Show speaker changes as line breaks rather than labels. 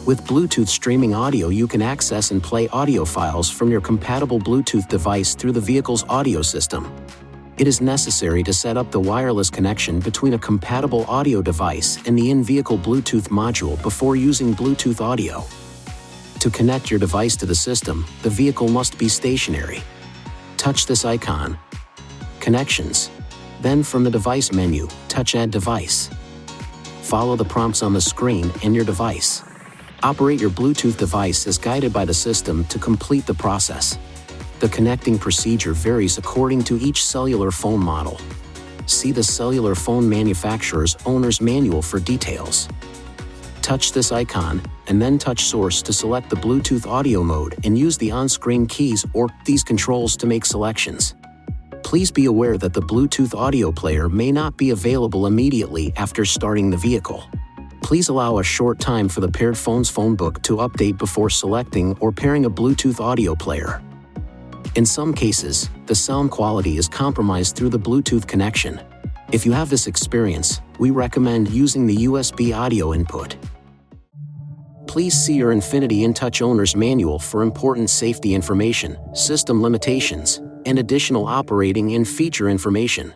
With Bluetooth streaming audio, you can access and play audio files from your compatible Bluetooth device through the vehicle's audio system. It is necessary to set up the wireless connection between a compatible audio device and the in-vehicle Bluetooth module before using Bluetooth audio. To connect your device to the system, the vehicle must be stationary. Touch this icon, Connections. Then from the device menu, touch Add Device. Follow the prompts on the screen and your device. Operate your Bluetooth device as guided by the system to complete the process. The connecting procedure varies according to each cellular phone model. See the cellular phone manufacturer's owner's manual for details. Touch this icon, and then touch Source to select the Bluetooth audio mode and use the on-screen keys or these controls to make selections. Please be aware that the Bluetooth audio player may not be available immediately after starting the vehicle. Please allow a short time for the paired phone's phone book to update before selecting or pairing a Bluetooth audio player. In some cases, the sound quality is compromised through the Bluetooth connection. If you have this experience, we recommend using the USB audio input. Please see your INFINITI InTouch owner's manual for important safety information, system limitations, and additional operating and feature information.